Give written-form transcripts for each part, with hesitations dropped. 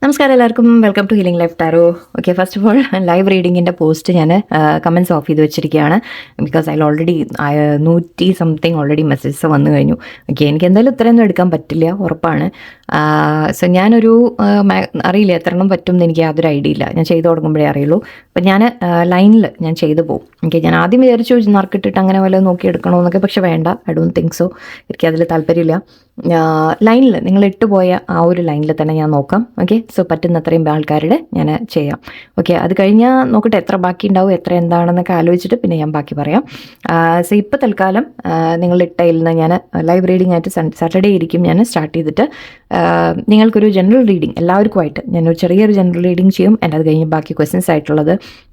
നമസ്കാരം എല്ലാവർക്കും, welcome to healing life tarot. Okay, first of all live റീഡിങ്ങിൻ്റെ post ഞാൻ കമൻറ്റ്സ് ഓഫ് ചെയ്ത് വെച്ചിരിക്കുകയാണ്. ബിക്കോസ് അതിൽ ഓൾറെഡി 100 സംതിങ് ഓൾറെഡി മെസ്സേജസ് വന്നു കഴിഞ്ഞു. ഓക്കെ, എനിക്ക് എന്തായാലും ഇത്രയൊന്നും എടുക്കാൻ പറ്റില്ല, ഉറപ്പാണ്. സോ ഞാനൊരു അറിയില്ല എത്ര എണ്ണം പറ്റും എന്ന് എനിക്ക് യാതൊരു ഐഡിയ ഇല്ല. ഞാൻ ചെയ്ത് തുടങ്ങുമ്പോഴേ അറിയുള്ളൂ. അപ്പം ഞാൻ ലൈനിൽ ഞാൻ ചെയ്തു പോകും. ഓക്കെ, ഞാൻ ആദ്യം വിചാരിച്ചു നറുക്കിട്ടിട്ട് അങ്ങനെ വല്ല നോക്കി എടുക്കണമെന്നൊക്കെ, പക്ഷെ വേണ്ട, ഐ ഡോണ്ട് തിങ്ക് സോ. എനിക്ക് അതിൽ താല്പര്യമില്ല. ലൈനിൽ നിങ്ങൾ ഇട്ടുപോയ ആ ഒരു ലൈനിൽ തന്നെ ഞാൻ നോക്കാം. ഓക്കെ, സോ പറ്റുന്ന അത്രയും ആൾക്കാരുടെ ഞാൻ ചെയ്യാം. ഓക്കെ, അത് കഴിഞ്ഞാൽ നോക്കട്ടെ എത്ര ബാക്കി ഉണ്ടാവും, എത്ര എന്താണെന്നൊക്കെ ആലോചിച്ചിട്ട് പിന്നെ ഞാൻ ബാക്കി പറയാം. സോ ഇപ്പോൾ തൽക്കാലം നിങ്ങൾ ഇട്ടയിൽ നിന്ന് ഞാൻ ലൈവ് റീഡിംഗ് ആയിട്ട് സാറ്റർഡേ ആയിരിക്കും ഞാൻ സ്റ്റാർട്ട് ചെയ്തിട്ട് നിങ്ങൾക്കൊരു ജനറൽ റീഡിംഗ് എല്ലാവർക്കുമായിട്ട് ഞാനൊരു ചെറിയൊരു ജനറൽ റീഡിംഗ് ചെയ്യും. എൻ്റെ അത് കഴിഞ്ഞ് ബാക്കി ക്വസ്റ്റ്യൻസ് ആയിട്ടുള്ളത്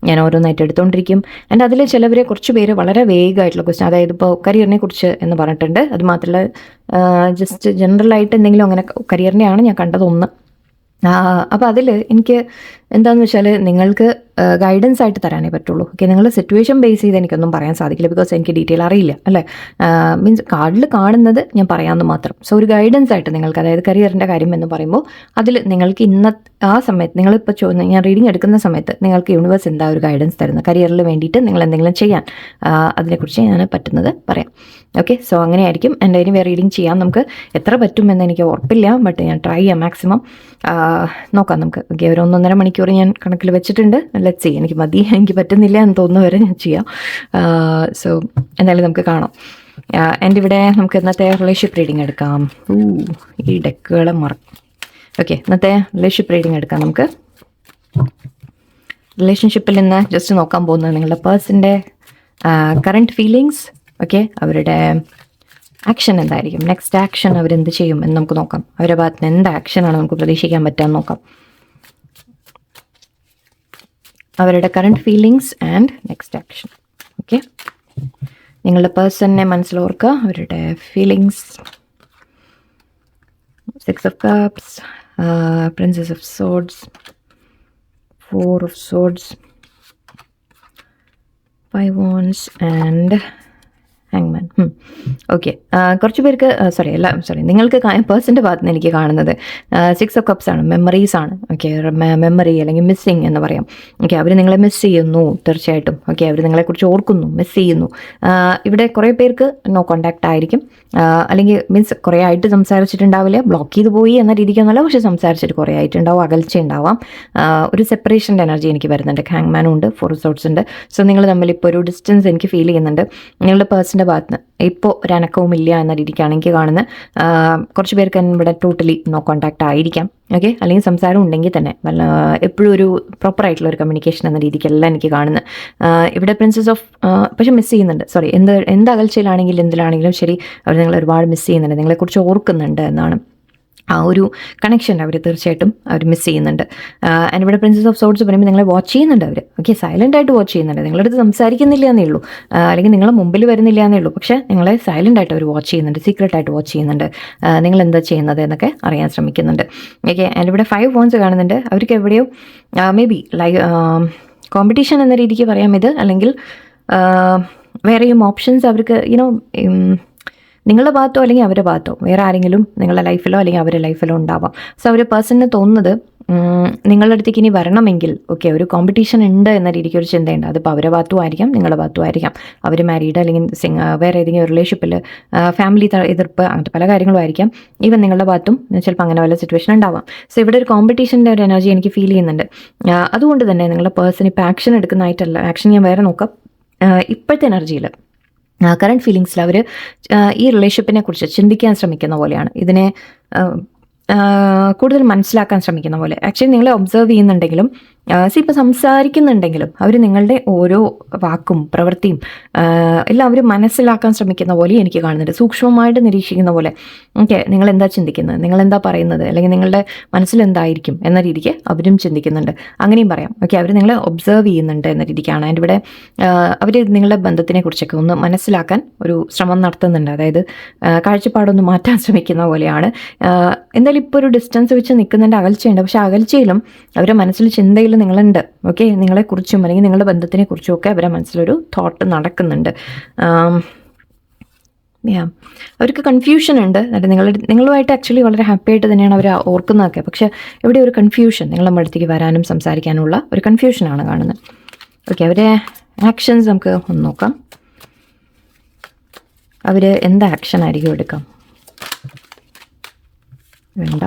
ഞാൻ ഓരോന്നായിട്ട് എടുത്തുകൊണ്ടിരിക്കും. എൻ്റെ അതിൽ ചിലവരെ കുറച്ച് പേര് വളരെ വേഗമായിട്ടുള്ള ക്വസ്റ്റ്യൻ, അതായത് ഇപ്പോൾ കരിയറിനെ കുറിച്ച് എന്ന് പറഞ്ഞിട്ടുണ്ട്. അത് മാത്രമല്ല ജസ്റ്റ് ജനറലായിട്ട് എന്തെങ്കിലും അങ്ങനെ കരിയറിനെയാണ് ഞാൻ കണ്ടതൊന്ന്. അപ്പോൾ അതിൽ എനിക്ക് എന്താണെന്ന് വെച്ചാൽ നിങ്ങൾക്ക് ഗൈഡൻസ് ആയിട്ട് തരാനേ പറ്റുള്ളൂ. ഓക്കെ, നിങ്ങൾ സിറ്റുവേഷൻ ബേസ് ചെയ്ത് എനിക്കൊന്നും പറയാൻ സാധിക്കില്ല, ബിക്കോസ് എനിക്ക് ഡീറ്റെയിൽ അറിയില്ല, അല്ലേ. മീൻസ് കാർഡിൽ കാണുന്നത് ഞാൻ പറയാമെന്ന് മാത്രം. സോ ഒരു ഗൈഡൻസ് ആയിട്ട് നിങ്ങൾക്ക്, അതായത് കരിയറിൻ്റെ കാര്യം എന്ന് പറയുമ്പോൾ അതിൽ നിങ്ങൾക്ക് ആ സമയത്ത് നിങ്ങളിപ്പോൾ ഞാൻ റീഡിങ് എടുക്കുന്ന സമയത്ത് നിങ്ങൾക്ക് യൂണിവേഴ്സ് എന്താ ഒരു ഗൈഡൻസ് തരുന്നത്, കരിയറിൽ വേണ്ടിയിട്ട് നിങ്ങൾ എന്തെങ്കിലും ചെയ്യാൻ, അതിനെക്കുറിച്ച് ഞാൻ പറ്റുന്നത് പറയാം. ഓക്കെ, സോ അങ്ങനെയായിരിക്കും എൻ്റെ ഇനി റീഡിങ് ചെയ്യാം. നമുക്ക് എത്ര പറ്റുമെന്ന് എനിക്ക് ഉറപ്പില്ല, ബട്ട് ഞാൻ ട്രൈ ചെയ്യാം മാക്സിമം. നോക്കാം നമുക്ക്. ഓക്കെ, ഒരു 1.5 മണിക്കൂർ ഞാൻ കണക്കിൽ വെച്ചിട്ടുണ്ട്. ലെറ്റ്സ് സീ, എനിക്ക് മതി, എനിക്ക് പറ്റുന്നില്ല എന്ന് തോന്നുന്ന വരെ ഞാൻ ചെയ്യാം. സോ എന്തായാലും നമുക്ക് കാണാം. എൻ്റെ ഇവിടെ നമുക്ക് ഇന്നത്തെ റിലേഷൻഷിപ്പ് റീഡിങ് എടുക്കാം. ഈ ഡെക്കുകളെ ഓക്കെ, ഇന്നത്തെ റിലേഷൻഷിപ്പ് റീഡിങ് എടുക്കാം നമുക്ക്. റിലേഷൻഷിപ്പിൽ നിന്ന് ജസ്റ്റ് നോക്കാൻ പോകുന്നത് നിങ്ങളുടെ പേഴ്സൻ്റെ കറണ്ട് ഫീലിങ്സ്. ഓക്കെ, അവരുടെ ആക്ഷൻ എന്തായിരിക്കും, നെക്സ്റ്റ് ആക്ഷൻ അവരെന്ത് ചെയ്യും എന്ന് നമുക്ക് നോക്കാം. അവരുടെ ഭാഗത്ത് നിന്ന് എന്ത് ആക്ഷനാണ് നമുക്ക് പ്രതീക്ഷിക്കാൻ പറ്റാമെന്ന് നോക്കാം. അവരുടെ current feelings and next action. Okay, നിങ്ങളുടെ പേഴ്സണിനെ മനസ്സിലോർക്കുക, അവരുടെ feelings. 6 of Cups, Princess of Swords, 4 of Swords, 5 Wands and Hangman. Okay, കുറച്ച് പേർക്ക് നിങ്ങൾക്ക് പേഴ്സൻ്റെ ഭാഗത്ത് നിന്ന് എനിക്ക് കാണുന്നത് 6 of Cups ആണ്, മെമ്മറീസ് ആണ്. ഓക്കെ, മെമ്മറി അല്ലെങ്കിൽ മിസ്സിങ് എന്ന് പറയാം. ഓക്കെ, അവർ നിങ്ങളെ മിസ് ചെയ്യുന്നു തീർച്ചയായിട്ടും. ഓക്കെ, അവർ നിങ്ങളെക്കുറിച്ച് ഓർക്കുന്നു, മിസ് ചെയ്യുന്നു. ഇവിടെ കുറേ പേർക്ക് നോ കോണ്ടാക്റ്റ് ആയിരിക്കും, അല്ലെങ്കിൽ മീൻസ് കുറേ ആയിട്ട് സംസാരിച്ചിട്ടുണ്ടാവില്ല, ബ്ലോക്ക് ചെയ്ത് പോയി എന്ന രീതിക്കൊന്നുമല്ല, പക്ഷേ സംസാരിച്ചിട്ട് കുറേ ആയിട്ടുണ്ടാവും, അകൽച്ച ഉണ്ടാവാം. ഒരു സെപ്പറേഷൻ്റെ എനർജി എനിക്ക് വരുന്നുണ്ട്. ഹാങ്മാനും ഉണ്ട്, 4 of Swords ഉണ്ട്. സോ നിങ്ങൾ തമ്മിൽ ഇപ്പോൾ ഒരു ഡിസ്റ്റൻസ് എനിക്ക് ഫീൽ ചെയ്യുന്നുണ്ട്. നിങ്ങളുടെ പേഴ്സൻ്റെ ഭാഗത്ത് ഇപ്പോൾ ഒരു അനക്കവും ഇല്ല എന്ന രീതിക്കാണ് എനിക്ക് കാണുന്നത്. കുറച്ച് പേർക്ക് ഇവിടെ ടോട്ടലി നോ കോണ്ടാക്റ്റ് ആയിരിക്കാം. ഓക്കെ, അല്ലെങ്കിൽ സംസാരം ഉണ്ടെങ്കിൽ തന്നെ എപ്പോഴും ഒരു പ്രോപ്പറായിട്ടുള്ള ഒരു കമ്മ്യൂണിക്കേഷൻ എന്ന രീതിക്കല്ല എനിക്ക് കാണുന്നത്. ഇവിടെ പ്രിൻസസ് ഓഫ് പക്ഷെ മിസ് ചെയ്യുന്നുണ്ട്. എന്ത് അകൽച്ചയിലാണെങ്കിലും എന്തിലാണെങ്കിലും ശരി, അവർ നിങ്ങളെ ഒരുപാട് മിസ് ചെയ്യുന്നുണ്ട്, നിങ്ങളെക്കുറിച്ച് ഓർക്കുന്നുണ്ട് എന്നാണ്. ആ ഒരു കണക്ഷൻ അവർ തീർച്ചയായിട്ടും അവർ മിസ് ചെയ്യുന്നുണ്ട്. ആൻഡ് ഇവിടെ പ്രിൻസസ് ഓഫ് സോർട്സ് പറയുമ്പോൾ നിങ്ങളെ വാച്ച് ചെയ്യുന്നുണ്ട് അവർ. ഓക്കെ, സൈലൻ്റ് ആയിട്ട് വാച്ച് ചെയ്യുന്നുണ്ട്, നിങ്ങളടുത്ത് സംസാരിക്കുന്നില്ല എന്നേ ഉള്ളൂ, അല്ലെങ്കിൽ നിങ്ങളെ മുമ്പിൽ വരുന്നില്ല എന്നേ ഉള്ളൂ, പക്ഷേ നിങ്ങളെ സൈലൻ്റ് ആയിട്ട് അവർ വാച്ച് ചെയ്യുന്നുണ്ട്, സീക്രട്ടായിട്ട് വാച്ച് ചെയ്യുന്നുണ്ട്, നിങ്ങൾ എന്താ ചെയ്യുന്നത് എന്നൊക്കെ അറിയാൻ ശ്രമിക്കുന്നുണ്ട്. ഓക്കെ, ആൻഡ് ഇവിടെ 5 Wands കാണുന്നുണ്ട്. അവർക്ക് എവിടെയോ മേ ബി കോമ്പറ്റീഷൻ എന്ന രീതിക്ക് പറയാം ഇത്, അല്ലെങ്കിൽ വേറെയും ഓപ്ഷൻസ് അവർക്ക് നിങ്ങളുടെ ഭാഗത്തോ അല്ലെങ്കിൽ അവരുടെ ഭാഗത്തോ വേറെ ആരെങ്കിലും നിങ്ങളുടെ ലൈഫിലോ അല്ലെങ്കിൽ അവരുടെ ലൈഫിലോ ഉണ്ടാവാം. സോ അവർ പേഴ്സണിന് തോന്നുന്നത് നിങ്ങളുടെ അടുത്തേക്ക് ഇനി വരണമെങ്കിൽ ഓക്കെ ഒരു കോമ്പറ്റീഷൻ ഉണ്ട് എന്ന രീതിക്ക് ഒരു ചിന്തയുണ്ട്. അതിപ്പോൾ അവരുടെ ഭാഗത്തും ആയിരിക്കാം, നിങ്ങളുടെ ഭാഗത്തും ആയിരിക്കാം. അവർ മാരീഡ് അല്ലെങ്കിൽ വേറെ ഏതെങ്കിലും റിലേഷൻഷിപ്പിൽ ഫാമിലി എതിർപ്പ് അങ്ങനത്തെ പല കാര്യങ്ങളും ആയിരിക്കാം. ഈവൻ നിങ്ങളുടെ ഭാഗത്തും ചിലപ്പോൾ അങ്ങനെ വല്ല സിറ്റുവേഷൻ ഉണ്ടാവാം. സോ ഇവിടെ ഒരു കോമ്പറ്റീഷൻ്റെ ഒരു എനർജി എനിക്ക് ഫീൽ ചെയ്യുന്നുണ്ട്. അതുകൊണ്ട് തന്നെ നിങ്ങളുടെ പേഴ്സൺ ഇപ്പോൾ ആക്ഷൻ എടുക്കുന്നതായിട്ടല്ല, ആക്ഷൻ ഞാൻ വേറെ നോക്കാം. ഇപ്പോഴത്തെ എനർജിയിൽ കറണ്ട് ഫീലിങ്സിൽ അവർ ഈ റിലേഷൻഷിപ്പിനെ കുറിച്ച് ചിന്തിക്കാൻ ശ്രമിക്കുന്ന പോലെയാണ്, ഇതിനെ കൂടുതൽ മനസ്സിലാക്കാൻ ശ്രമിക്കുന്ന പോലെ. ആക്ച്വലി നിങ്ങളെ ഒബ്സർവ് ചെയ്യുന്നുണ്ടെങ്കിലും ഇപ്പോൾ സംസാരിക്കുന്നുണ്ടെങ്കിലും അവർ നിങ്ങളുടെ ഓരോ വാക്കും പ്രവൃത്തിയും എല്ലാം അവർ മനസ്സിലാക്കാൻ ശ്രമിക്കുന്ന പോലെ എനിക്ക് കാണുന്നുണ്ട്, സൂക്ഷ്മമായിട്ട് നിരീക്ഷിക്കുന്ന പോലെ. ഓക്കെ, നിങ്ങളെന്താ ചിന്തിക്കുന്നത്, നിങ്ങളെന്താ പറയുന്നത്, അല്ലെങ്കിൽ നിങ്ങളുടെ മനസ്സിലെന്തായിരിക്കും എന്ന രീതിക്ക് അവരും ചിന്തിക്കുന്നുണ്ട്, അങ്ങനെയും പറയാം. ഓക്കെ, അവർ നിങ്ങളെ ഒബ്സർവ് ചെയ്യുന്നുണ്ട് എന്ന രീതിക്കാണ്. അതിൻ്റെ ഇവിടെ അവർ നിങ്ങളുടെ ബന്ധത്തിനെ കുറിച്ചൊക്കെ ഒന്ന് മനസ്സിലാക്കാൻ ഒരു ശ്രമം നടത്തുന്നുണ്ട്, അതായത് കാഴ്ചപ്പാടൊന്ന് മാറ്റാൻ ശ്രമിക്കുന്ന പോലെയാണ്. എന്തായാലും ഇപ്പോൾ ഒരു ഡിസ്റ്റൻസ് വെച്ച് നിൽക്കുന്നതിൻ്റെ അകൽച്ചയുണ്ട്, പക്ഷേ അകൽച്ചയിലും അവരുടെ മനസ്സിൽ ചിന്തയിൽ നിങ്ങളുണ്ട്. ഓക്കെ, നിങ്ങളെക്കുറിച്ചും അല്ലെങ്കിൽ നിങ്ങളുടെ ബന്ധത്തിനെ കുറിച്ചും ഒക്കെ അവരുടെ മനസ്സിലൊരു തോട്ട് നടക്കുന്നുണ്ട്. അവർക്ക് കൺഫ്യൂഷൻ ഉണ്ട്. എന്നിട്ട് നിങ്ങളുമായിട്ട് ആക്ച്വലി വളരെ ഹാപ്പി ആയിട്ട് തന്നെയാണ് അവർ ഓർക്കുന്നതൊക്കെ. പക്ഷേ ഇവിടെ ഒരു കൺഫ്യൂഷൻ, നിങ്ങളുടെ നമ്മുടെ അടുത്തേക്ക് വരാനും സംസാരിക്കാനുള്ള ഒരു കൺഫ്യൂഷനാണ് കാണുന്നത്. ഓക്കെ, അവരുടെ ആക്ഷൻസ് നമുക്ക് ഒന്ന് നോക്കാം. അവർ എന്ത് ആക്ഷൻ ആയിരിക്കും എടുക്കാം? വേണ്ട,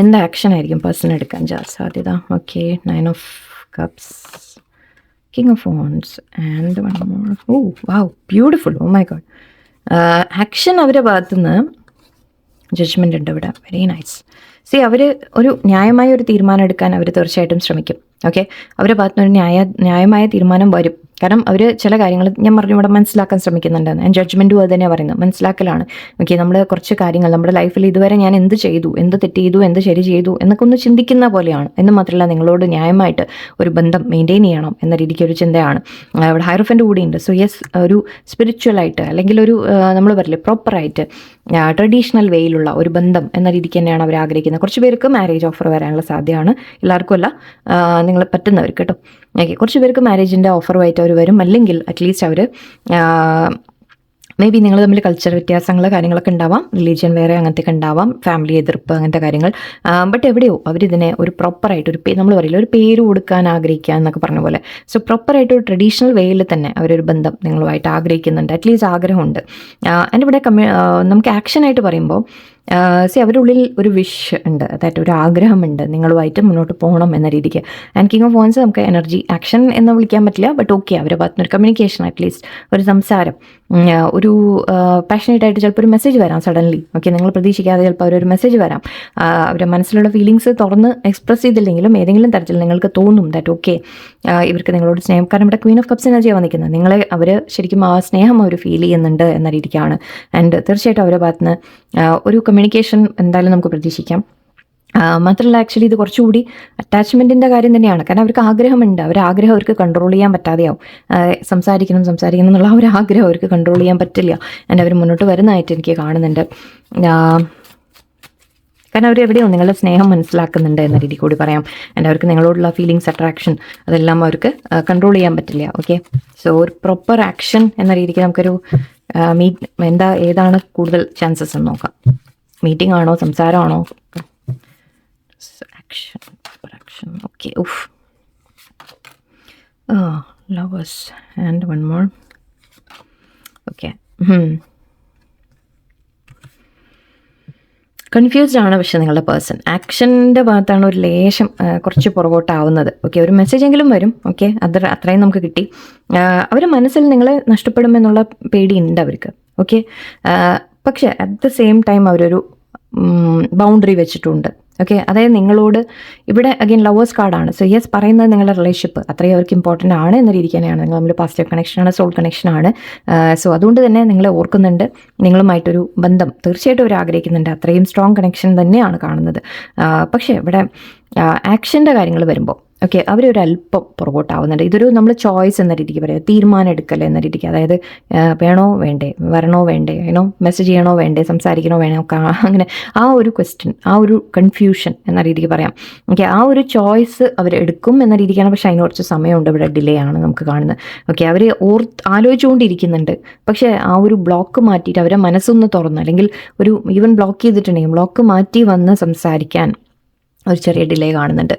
എന്ത് ആക്ഷൻ ആയിരിക്കും പേഴ്സൺ എടുക്കാൻ സാധ്യത? Okay, 9 of Cups, King of Wands and one more. Oh wow, beautiful. Oh my god. Action അവരുടെ ഭാഗത്തുനിന്ന് ജഡ്ജ്മെൻ്റ് ഉണ്ട് ഇവിടെ. Very nice. സി, അവർ ഒരു ന്യായമായ ഒരു തീരുമാനം എടുക്കാൻ അവർ തീർച്ചയായിട്ടും ശ്രമിക്കും. ഓക്കെ, അവരുടെ ഭാഗത്തുനിന്ന് ഒരു ന്യായമായ തീരുമാനം വരും. കാരണം അവർ ചില കാര്യങ്ങൾ ഞാൻ പറഞ്ഞു ഇവിടെ മനസ്സിലാക്കാൻ ശ്രമിക്കുന്നുണ്ട്. ഞാൻ ജഡ്ജ്മെൻറ്റും അത് തന്നെയാണ് പറയുന്നത്, മനസ്സിലാക്കലാണ്. ഓക്കെ, നമ്മൾ കുറച്ച് കാര്യങ്ങൾ നമ്മുടെ ലൈഫിൽ ഇതുവരെ ഞാൻ എന്ത് ചെയ്തു, എന്ത് തെറ്റ് ചെയ്തു, എന്ത് ശരി ചെയ്തു എന്നൊക്കെ ഒന്ന് ചിന്തിക്കുന്ന പോലെയാണ്. എന്ന് മാത്രമല്ല, നിങ്ങളോട് ന്യായമായിട്ട് ഒരു ബന്ധം മെയിൻറ്റെയിൻ ചെയ്യണം എന്ന രീതിക്ക് ഒരു ചിന്തയാണ്. ഇവിടെ ഹൈറോഫൻ്റ് കൂടിയുണ്ട്. സോ യെസ്, ഒരു സ്പിരിച്വലായിട്ട് അല്ലെങ്കിൽ ഒരു നമ്മൾ പറയില്ലേ പ്രോപ്പറായിട്ട് ട്രഡീഷണൽ വേയിലുള്ള ഒരു ബന്ധം എന്ന രീതിക്ക് തന്നെയാണ് അവർ ആഗ്രഹിക്കുന്നത്. കുറച്ച് പേർക്ക് മാരേജ് ഓഫർ വരാനുള്ള സാധ്യതയാണ്. എല്ലാവർക്കും അല്ല, നിങ്ങൾ പറ്റുന്നവർക്ക് കേട്ടോ. ഓക്കെ, കുറച്ച് പേർക്ക് മാരേജിൻ്റെ ഓഫറുമായിട്ട് അവർ വരും. അല്ലെങ്കിൽ അറ്റ്ലീസ്റ്റ് അവർ മേ ബി നിങ്ങൾ തമ്മിൽ കൾച്ചർ വ്യത്യാസങ്ങൾ കാര്യങ്ങളൊക്കെ ഉണ്ടാവാം, റിലീജിയൻ വേറെ അങ്ങനത്തെയൊക്കെ ഉണ്ടാവാം, ഫാമിലി എതിർപ്പ് അങ്ങനത്തെ കാര്യങ്ങൾ. ബട്ട് എവിടെയോ അവരിതിനെ ഒരു പ്രോപ്പറായിട്ട് ഒരു നമ്മൾ പറയില്ല ഒരു പേര് കൊടുക്കാൻ ആഗ്രഹിക്കുക എന്നൊക്കെ പറഞ്ഞ പോലെ. സോ പ്രോപ്പറായിട്ട് ഒരു ട്രഡീഷണൽ വേയിൽ തന്നെ അവരൊരു ബന്ധം നിങ്ങളുമായിട്ട് ആഗ്രഹിക്കുന്നുണ്ട്, അറ്റ്ലീസ്റ്റ് ആഗ്രഹമുണ്ട്. എൻ്റെ ഇവിടെ നമുക്ക് ആക്ഷനായിട്ട് പറയുമ്പോൾ അവരുടെ ഉള്ളിൽ ഒരു വിഷ് ഉണ്ട്, അതായത് ഒരു ആഗ്രഹമുണ്ട് നിങ്ങളുമായിട്ട് മുന്നോട്ട് പോകണം എന്ന രീതിക്ക്. ആൻഡ് കിങ് ഓഫ് വാൻസ് നമുക്ക് എനർജി ആക്ഷൻ എന്ന് വിളിക്കാൻ പറ്റില്ല, ബട്ട് ഓക്കെ, അവരുടെ ഭാഗത്തുനിന്ന് ഒരു കമ്മ്യൂണിക്കേഷൻ, അറ്റ്ലീസ്റ്റ് ഒരു സംസാരം, ഒരു പാഷനേറ്റ് ആയിട്ട് ചിലപ്പോൾ ഒരു മെസ്സേജ് വരാം സഡൻലി. ഓക്കെ, നിങ്ങൾ പ്രതീക്ഷിക്കാതെ ചിലപ്പോൾ അവരൊരു മെസ്സേജ് വരാം. അവരുടെ മനസ്സിലുള്ള ഫീലിങ്സ് തുറന്ന് എക്സ്പ്രസ് ചെയ്തില്ലെങ്കിലും ഏതെങ്കിലും തരത്തിൽ നിങ്ങൾക്ക് തോന്നും ദാറ്റ് ഓക്കെ ഇവർക്ക് നിങ്ങളോട് സ്നേഹം. കാരണം ഇവിടെ ക്വീൻ ഓഫ് കപ്സ് എനർജിയാണ് വന്നിരിക്കുന്നത്. നിങ്ങളെ അവർ ശരിക്കും ആ സ്നേഹം അവർ ഫീൽ ചെയ്യുന്നുണ്ട് എന്ന രീതിക്കാണ്. ആൻഡ് തീർച്ചയായിട്ടും അവരുടെ ഭാഗത്തുനിന്ന് ഒരു കമ്മ്യൂണിക്കേഷൻ എന്തായാലും നമുക്ക് പ്രതീക്ഷിക്കാം. മാത്രമല്ല, ആക്ച്വലി ഇത് കുറച്ചുകൂടി അറ്റാച്ച്മെൻറ്റിൻ്റെ കാര്യം തന്നെയാണ്. കാരണം അവർക്ക് ആഗ്രഹമുണ്ട്, ആഗ്രഹം അവർക്ക് കൺട്രോൾ ചെയ്യാൻ പറ്റാതെയാവും. സംസാരിക്കണം എന്നുള്ള ഒരു ആഗ്രഹം അവർക്ക് കൺട്രോൾ ചെയ്യാൻ പറ്റില്ല. ആൻഡ് അവർ മുന്നോട്ട് വരുന്നതായിട്ട് എനിക്ക് കാണുന്നുണ്ട്. കാരണം അവർ എവിടെയോ നിങ്ങളുടെ സ്നേഹം മനസ്സിലാക്കുന്നുണ്ട് എന്ന രീതി കൂടി പറയാം. ആൻഡ് അവർക്ക് നിങ്ങളോടുള്ള ഫീലിങ്സ്, അട്രാക്ഷൻ അതെല്ലാം അവർക്ക് കൺട്രോൾ ചെയ്യാൻ പറ്റില്ല. ഓക്കെ, സോ ഒരു പ്രോപ്പർ ആക്ഷൻ എന്ന രീതിക്ക് നമുക്കൊരു ഏതാണ് കൂടുതൽ ചാൻസസ് എന്ന് നോക്കാം. മീറ്റിംഗ് ആണോ, സംസാരമാണോ? Action. Okay, lovers and one more. Okay, confused ആണ്. പക്ഷേ നിങ്ങളുടെ പേഴ്സൺ ആക്ഷൻ്റെ ഭാഗത്താണ് ഒരു ലേശം കുറച്ച് പുറകോട്ടാവുന്നത്. ഓക്കെ, ഒരു മെസ്സേജ് എങ്കിലും വരും. ഓക്കെ, അത്രയും നമുക്ക് കിട്ടി. അവരുടെ മനസ്സിൽ നിങ്ങളെ നഷ്ടപ്പെടുമെന്നുള്ള പേടിയുണ്ട് അവർക്ക്. ഓക്കെ, പക്ഷേ അറ്റ് ദ സെയിം ടൈം അവരൊരു ബൗണ്ടറി വെച്ചിട്ടുണ്ട്. ഓക്കെ, അതായത് നിങ്ങളോട് ഇവിടെ അഗൈൻ ലവേഴ്സ് കാർഡാണ്. സോ യെസ്, പറയുന്നത് നിങ്ങളുടെ റിലേഷൻഷിപ്പ് അത്രയും അവർക്ക് ഇമ്പോർട്ടൻ്റ് ആണ് എന്ന രീതിക്ക് തന്നെയാണ്. നിങ്ങൾ തമ്മിൽ പോസിറ്റീവ് കണക്ഷനാണ്, സോൾ കണക്ഷനാണ്. സോ അതുകൊണ്ട് തന്നെ നിങ്ങളെ ഓർക്കുന്നുണ്ട്, നിങ്ങളുമായിട്ടൊരു ബന്ധം തീർച്ചയായിട്ടും അവർ ആഗ്രഹിക്കുന്നുണ്ട്. അത്രയും സ്ട്രോങ് കണക്ഷൻ തന്നെയാണ് കാണുന്നത്. പക്ഷേ ഇവിടെ ആക്ഷൻ്റെ കാര്യങ്ങൾ വരുമ്പോൾ ഓക്കെ അവരൊരു അല്പം പുറകോട്ടാവുന്നുണ്ട്. ഇതൊരു നമ്മൾ ചോയ്സ് എന്ന രീതിക്ക് പറയാം, തീരുമാനം എടുക്കൽ എന്ന രീതിക്ക്. അതായത് വേണോ വേണ്ടേ, വരണോ വേണ്ടേ, മെസ്സേജ് ചെയ്യണോ വേണ്ടേ, സംസാരിക്കണോ വേണോ, അങ്ങനെ ആ ഒരു ക്വസ്റ്റ്യൻ, ആ ഒരു കൺഫ്യൂഷൻ എന്ന രീതിക്ക് പറയാം. ഓക്കെ, ആ ഒരു ചോയ്സ് അവർ എടുക്കും എന്ന രീതിക്കാണ്. പക്ഷേ അതിന് കുറച്ച് സമയമുണ്ട്, ഇവിടെ ഡിലേ ആണ് നമുക്ക് കാണുന്നത്. ഓക്കെ, അവർ ആലോചിച്ചുകൊണ്ടിരിക്കുന്നുണ്ട്. പക്ഷേ ആ ഒരു ബ്ലോക്ക് മാറ്റിയിട്ട് അവരെ മനസ്സൊന്ന് തുറന്ന്, അല്ലെങ്കിൽ ഒരു ഈവൻ ബ്ലോക്ക് ചെയ്തിട്ടുണ്ടെങ്കിൽ ബ്ലോക്ക് മാറ്റി വന്ന് സംസാരിക്കാൻ ഒരു ചെറിയ ഡിലേ കാണുന്നുണ്ട്.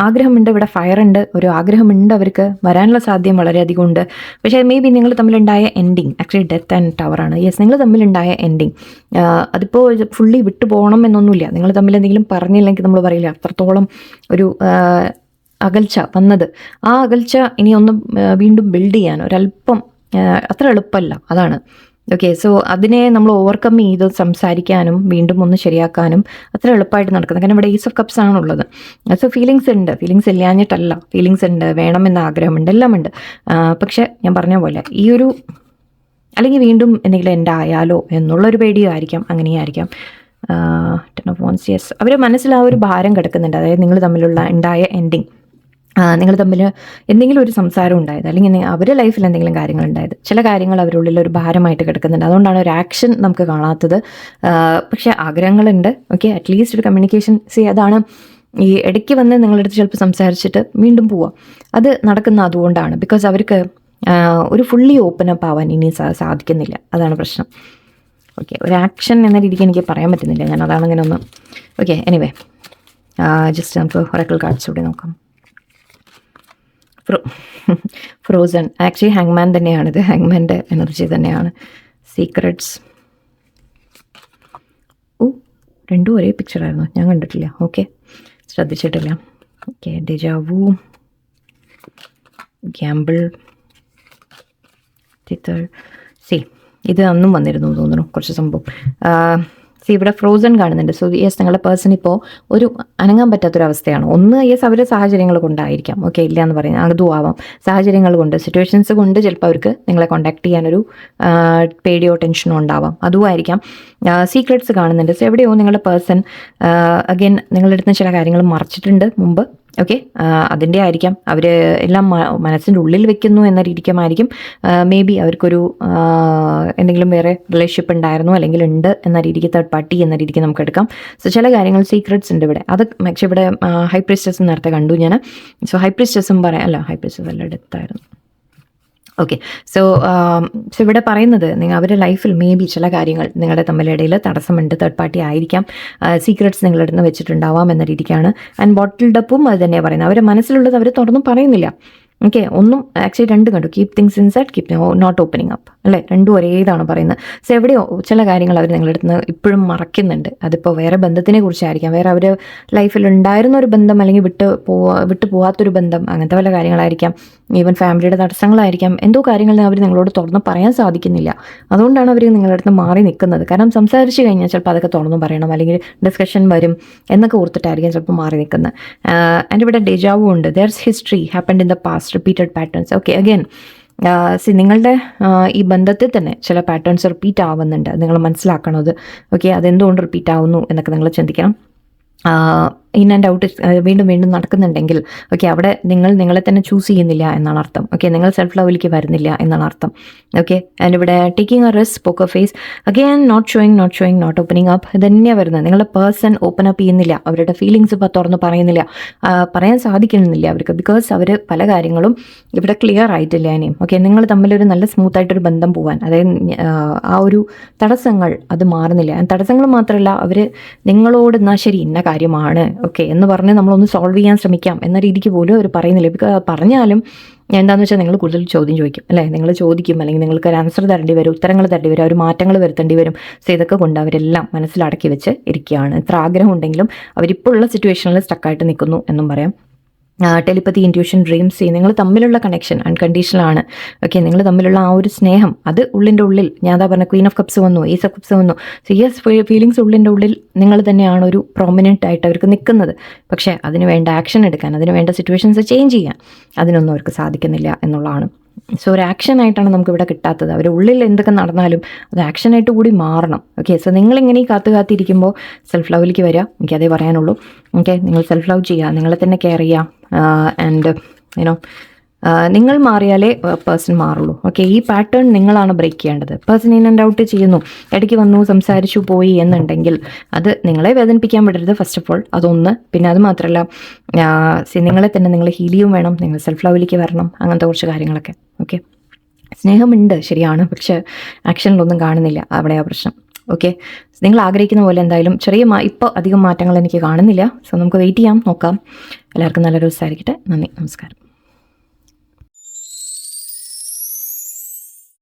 ആഗ്രഹമുണ്ട്, ഇവിടെ ഫയർ ഉണ്ട്, ഒരു ആഗ്രഹമുണ്ട്, അവർക്ക് വരാനുള്ള സാധ്യത വളരെയധികം ഉണ്ട്. പക്ഷേ മേ ബി നിങ്ങൾ തമ്മിലുണ്ടായ എൻഡിങ് ആക്ച്വലി ഡെത്ത് ആൻഡ് ടവറാണ്. യെസ്, നിങ്ങൾ തമ്മിലുണ്ടായ എൻഡിങ് അതിപ്പോൾ ഫുള്ളി വിട്ടു പോകണം എന്നൊന്നുമില്ല. നിങ്ങൾ തമ്മിൽ എന്തെങ്കിലും പറഞ്ഞില്ലെങ്കിൽ നമ്മൾ പറയില്ല അത്രത്തോളം ഒരു അകൽച്ച വന്നത്. ആ അകൽച്ച ഇനി ഒന്ന് വീണ്ടും ബിൽഡ് ചെയ്യാൻ ഒരല്പം അത്ര എളുപ്പമല്ല, അതാണ്. ഓക്കെ, സോ അതിനെ നമ്മൾ ഓവർകം ചെയ്ത് സംസാരിക്കാനും വീണ്ടും ഒന്ന് ശരിയാക്കാനും അത്ര എളുപ്പമായിട്ട് നടക്കുന്നത്. കാരണം ഇവിടെ ഈസ് ഓഫ് കപ്സ് ആണുള്ളത്. സോ ഫീലിങ്സ് ഉണ്ട്, ഫീലിങ്സ് ഇല്ലാഞ്ഞിട്ടല്ല, ഫീലിങ്സ് ഉണ്ട്, വേണമെന്ന ആഗ്രഹമുണ്ട്, എല്ലാം ഉണ്ട്. പക്ഷെ ഞാൻ പറഞ്ഞ പോലെ ഈ ഒരു അല്ലെങ്കിൽ വീണ്ടും എന്തെങ്കിലും എൻ്റെ ആയാലോ എന്നുള്ളൊരു പേടിയായിരിക്കാം, അങ്ങനെയായിരിക്കാം. 10 of Wands. യെസ്, അവരുടെ മനസ്സിൽ ആ ഒരു ഭാരം കിടക്കുന്നുണ്ട്. അതായത് നിങ്ങൾ തമ്മിലുള്ള ഉണ്ടായ എൻഡിങ്, നിങ്ങൾ തമ്മിൽ എന്തെങ്കിലും ഒരു സംസാരം ഉണ്ടായത്, അല്ലെങ്കിൽ അവരുടെ ലൈഫിൽ എന്തെങ്കിലും കാര്യങ്ങൾ ഉണ്ടായത്, ചില കാര്യങ്ങൾ അവരുള്ളിൽ ഒരു ഭാരമായിട്ട് കിടക്കുന്നുണ്ട്. അതുകൊണ്ടാണ് ഒരു ആക്ഷൻ നമുക്ക് കാണാത്തത്. പക്ഷേ ആഗ്രഹങ്ങളുണ്ട്. ഓക്കെ, അറ്റ്ലീസ്റ്റ് ഒരു കമ്മ്യൂണിക്കേഷൻ. അതാണ് ഈ ഇടയ്ക്ക് വന്ന് നിങ്ങളുടെ അടുത്ത് ചിലപ്പോൾ സംസാരിച്ചിട്ട് വീണ്ടും പോവാം. അത് നടക്കുന്ന അതുകൊണ്ടാണ്. ബിക്കോസ് അവർക്ക് ഒരു ഫുള്ളി ഓപ്പൺ അപ്പ് ആവാൻ ഇനി സാധിക്കുന്നില്ല. അതാണ് പ്രശ്നം. ഓക്കെ, ഒരു ആക്ഷൻ എന്ന രീതിക്ക് എനിക്ക് പറയാൻ പറ്റുന്നില്ല, ഞാൻ അതാണ് ഇങ്ങനെ ഒന്ന്. ഓക്കെ, എനിവേ ജസ്റ്റ് നമുക്ക് ഒറക്കിൾ കാർഡ്സ് കൂടി നോക്കാം. ഫ്രോസൺ ആക്ച്വലി ഹാങ്മാൻ തന്നെയാണിത്, ഹാങ്മാൻ്റെ എനർജി തന്നെയാണ്. സീക്രട്സ്, രണ്ടും ഒരേ പിക്ചറായിരുന്നു, ഞാൻ കണ്ടിട്ടില്ല. ഓക്കെ, ശ്രദ്ധിച്ചിട്ടില്ല. ഓക്കെ, ഡെജാവു, ഗ്യാമ്പിൾ, ഇത് അന്നും വന്നിരുന്നു തോന്നുന്നു കുറച്ച് സംഭവം. ഇവിടെ ഫ്രോസൺ കാണുന്നുണ്ട്. സോ യെസ്, നിങ്ങളുടെ പേഴ്സൺ ഇപ്പോൾ ഒരു അനങ്ങാൻ പറ്റാത്തൊരവസ്ഥയാണ്. ഒന്ന് യെസ്, അവരുടെ സാഹചര്യങ്ങൾ കൊണ്ടായിരിക്കാം. ഓക്കെ, ഇല്ല എന്ന് പറയുന്നത് അതും ആവാം. സാഹചര്യങ്ങൾ കൊണ്ട്, സിറ്റുവേഷൻസ് കൊണ്ട് ചിലപ്പോൾ അവർക്ക് നിങ്ങളെ കോൺടാക്ട് ചെയ്യാനൊരു പേടിയോ ടെൻഷനോ ഉണ്ടാവാം, അതും ആയിരിക്കാം. സീക്രട്സ് കാണുന്നുണ്ട്. സോ എവിടെയോ നിങ്ങളുടെ പേഴ്സൺ അഗൈൻ നിങ്ങളുടെ അടുത്ത് ചില കാര്യങ്ങൾ മറച്ചിട്ടുണ്ട് മുമ്പ്. ഓക്കെ, അതിൻ്റെ ആയിരിക്കാം. അവർ എല്ലാം മനസ്സിൻ്റെ ഉള്ളിൽ വെക്കുന്നു എന്ന രീതിക്കുമായിരിക്കും. മേ ബി അവർക്കൊരു എന്തെങ്കിലും വേറെ റിലേഷൻഷിപ്പ് ഉണ്ടായിരുന്നു അല്ലെങ്കിൽ ഉണ്ട് എന്ന രീതിക്ക്, തേർഡ് പാർട്ടി എന്ന രീതിക്ക് നമുക്ക് എടുക്കാം. സോ ചില കാര്യങ്ങൾ സീക്രട്സ് ഉണ്ട് ഇവിടെ. അത് പക്ഷേ ഇവിടെ ഹൈ പ്രീസ്റ്റസ് നേരത്തെ കണ്ടു ഞാൻ. സോ ഹൈ പ്രീസ്റ്റസും പറയാം, അല്ല ഹൈ പ്രീസ്റ്റസ് അല്ല, ഡെത്തായിരുന്നു. ഓക്കെ, സോ ഇവിടെ പറയുന്നത് അവരുടെ ലൈഫിൽ മേ ബി ചില കാര്യങ്ങൾ നിങ്ങളുടെ തമ്മിലിടയിൽ തടസ്സമുണ്ട്. തേർഡ് പാർട്ടി ആയിരിക്കാം, സീക്രട്സ് നിങ്ങളുടെ അടുത്ത് വെച്ചിട്ടുണ്ടാവാം എന്ന രീതിക്കാണ്. ആൻഡ് ബോട്ടിൽഡ് അപ്പും അത് തന്നെയാണ് പറയുന്നത്. അവരുടെ മനസ്സിലുള്ളത് അവർ തുറന്നും പറയുന്നില്ല. ഓക്കെ, ഒന്നും ആക്ച്വലി രണ്ടും കണ്ടു. Keep things inside, keep not opening up, അല്ലേ? രണ്ടും ഒരേ ഇതാണ് പറയുന്നത്. സോ എവിടെയോ ചില കാര്യങ്ങൾ അവർ നിങ്ങളുടെ അടുത്ത് ഇപ്പോഴും മറക്കുന്നുണ്ട്. അതിപ്പോൾ വേറെ ബന്ധത്തിനെ കുറിച്ചായിരിക്കാം, വേറെ അവർ ലൈഫിൽ ഉണ്ടായിരുന്ന ഒരു ബന്ധം, അല്ലെങ്കിൽ വിട്ടു പോകാത്തൊരു ബന്ധം, അങ്ങനത്തെ പല കാര്യങ്ങളായിരിക്കാം. ഈവൻ ഫാമിലിയുടെ തടസ്സങ്ങളായിരിക്കാം. എന്തോ കാര്യങ്ങൾ അവർ നിങ്ങളോട് തുറന്ന് പറയാൻ സാധിക്കുന്നില്ല. അതുകൊണ്ടാണ് അവർ നിങ്ങളുടെ അടുത്ത് മാറി നിൽക്കുന്നത്. കാരണം സംസാരിച്ച് കഴിഞ്ഞാൽ ചിലപ്പോൾ അതൊക്കെ തുറന്നു പറയണം, അല്ലെങ്കിൽ ഡിസ്കഷൻ വരും എന്നൊക്കെ ഓർത്തിട്ടായിരിക്കും ചിലപ്പോൾ മാറി നിൽക്കുന്നത്. ആൻഡ് ഇവിടെ ഡെജാവു ഉണ്ട്. There's history happened in the past, repeated patterns. Okay, again നിങ്ങളുടെ ഈ ബന്ധത്തിൽ തന്നെ ചില പാറ്റേൺസ് റിപ്പീറ്റ് ആവുന്നുണ്ട്. നിങ്ങൾ മനസ്സിലാക്കണത്. ഓക്കെ, അതെന്തുകൊണ്ട് റിപ്പീറ്റ് ആവുന്നു എന്നൊക്കെ നിങ്ങൾ ചിന്തിക്കണം. ഇൻ ആൻഡ് ഔട്ട് വീണ്ടും വീണ്ടും നടക്കുന്നുണ്ടെങ്കിൽ ഓക്കെ, അവിടെ നിങ്ങളെ തന്നെ ചൂസ് ചെയ്യുന്നില്ല എന്നാണ് അർത്ഥം. ഓക്കെ, നിങ്ങൾ സെൽഫ് ലവിലേക്ക് വരുന്നില്ല എന്നാണ് അർത്ഥം. ഓക്കെ, ആൻഡ് ഇവിടെ taking a risk, poker face, again not showing, not opening up, ഇത് തന്നെയാണ് വരുന്നത്. നിങ്ങളുടെ പേഴ്സൺ ഓപ്പൺ അപ്പ് ചെയ്യുന്നില്ല, അവരുടെ ഫീലിങ്സ് ഇപ്പോൾ തുറന്ന് പറയുന്നില്ല, പറയാൻ സാധിക്കുന്നില്ല അവർക്ക്. ബിക്കോസ് അവർ പല കാര്യങ്ങളും ഇവിടെ ക്ലിയർ ആയിട്ടില്ല ഇനിയും. ഓക്കെ, നിങ്ങൾ തമ്മിലൊരു നല്ല സ്മൂത്തായിട്ടൊരു ബന്ധം പോകാൻ, അതായത് ആ ഒരു തടസ്സങ്ങൾ അത് മാറുന്നില്ല. തടസ്സങ്ങൾ മാത്രമല്ല, അവർ നിങ്ങളോട് എന്നാൽ ശരി ഇന്ന കാര്യമാണ് ഓക്കെ എന്ന് പറഞ്ഞ് നമ്മളൊന്ന് സോൾവ് ചെയ്യാൻ ശ്രമിക്കാം എന്ന രീതിക്ക് പോലും അവർ പറയുന്നില്ല. പറഞ്ഞാലും എന്താണെന്ന് വെച്ചാൽ നിങ്ങൾ കൂടുതൽ ചോദ്യം ചോദിക്കും, അല്ലേ? നിങ്ങൾ ചോദിക്കും, അല്ലെങ്കിൽ നിങ്ങൾക്ക് ഒരു ആൻസർ തരേണ്ടി വരും, ഉത്തരങ്ങൾ തരേണ്ടി വരും, ഒരു മാറ്റങ്ങൾ വരുത്തേണ്ടി വരും. സോ ഇതൊക്കെ കൊണ്ട് അവരെല്ലാം മനസ്സിലടക്കി വെച്ച് ഇരിക്കുകയാണ്. എത്ര ആഗ്രഹം ഉണ്ടെങ്കിലും അവരിപ്പോൾ ഉള്ള സിറ്റുവേഷനിൽ സ്റ്റക്കായിട്ട് നിൽക്കുന്നു എന്നും പറയാം. ടെലിപ്പതി, ഇൻറ്റ്യൂഷൻ, ഡ്രീംസ്, നിങ്ങൾ തമ്മിലുള്ള കണക്ഷൻ അൺകണ്ടീഷണലാണ്. ഓക്കെ, നിങ്ങൾ തമ്മിലുള്ള ആ ഒരു സ്നേഹം അത് ഉള്ളിൻ്റെ ഉള്ളിൽ, ഞാൻ അതാ പറഞ്ഞ ക്വീൻ ഓഫ് കപ്സ് വന്നു, ഏസ് ഓഫ് കപ്സ് വന്നു. സോ യെസ്, ഫീലിങ്സ് ഉള്ളിൻ്റെ ഉള്ളിൽ നിങ്ങൾ തന്നെയാണ് ഒരു പ്രോമിനൻ്റ് ആയിട്ട് അവർക്ക് നിൽക്കുന്നത്. പക്ഷേ അതിന് വേണ്ട ആക്ഷൻ എടുക്കാൻ, അതിന് വേണ്ട സിറ്റുവേഷൻസ് ചേഞ്ച് ചെയ്യാൻ അതിനൊന്നും അവർക്ക് സാധിക്കുന്നില്ല എന്നുള്ളതാണ്. സോ ഒരു ആക്ഷനായിട്ടാണ് നമുക്കിവിടെ കിട്ടാത്തത്. അവർ ഉള്ളിൽ എന്തൊക്കെ നടന്നാലും അത് ആക്ഷനായിട്ട് കൂടി മാറണം. ഓക്കെ, സോ നിങ്ങളിങ്ങനെ കാത്തിരിക്കുമ്പോൾ സെൽഫ് ലവിലേക്ക് വരിക, എനിക്കതേ പറയാനുള്ളൂ. ഓക്കെ, നിങ്ങൾ സെൽഫ് ലവ് ചെയ്യുക, നിങ്ങളെ തന്നെ കെയർ ചെയ്യുക. ആൻഡ് നിങ്ങൾ മാറിയാലേ പേഴ്സൺ മാറുള്ളൂ. ഓക്കെ, ഈ പാറ്റേൺ നിങ്ങളാണ് ബ്രേക്ക് ചെയ്യേണ്ടത്. പേഴ്സൺ ഇൻ ആൻഡ് ഔട്ട് ചെയ്യുന്നു, ഇടയ്ക്ക് വന്നു, സംസാരിച്ചു പോയി എന്നുണ്ടെങ്കിൽ അത് നിങ്ങളെ വേദനിപ്പിക്കാൻ വിടരുത്. ഫസ്റ്റ് ഓഫ് ഓൾ അതൊന്ന്. പിന്നെ അത് മാത്രമല്ല, നിങ്ങളെ തന്നെ നിങ്ങൾ ഹീൽ ചെയ്യും വേണം, നിങ്ങൾ സെൽഫ് ലവിലേക്ക് വരണം, അങ്ങനത്തെ കുറച്ച് കാര്യങ്ങളൊക്കെ. ഓക്കെ, സ്നേഹമുണ്ട് ശരിയാണ്, പക്ഷേ ആക്ഷനിലൊന്നും കാണുന്നില്ല, അവിടെയാണ് പ്രശ്നം. ഓക്കെ, നിങ്ങൾ ആഗ്രഹിക്കുന്ന പോലെ എന്തായാലും ഇപ്പോൾ അധികം മാറ്റങ്ങൾ എനിക്ക് കാണുന്നില്ല. സോ നമുക്ക് വെയിറ്റ് ചെയ്യാം, നോക്കാം. എല്ലാവർക്കും നല്ലൊരു ദിവസമായിരിക്കട്ടെ. നന്ദി, നമസ്കാരം.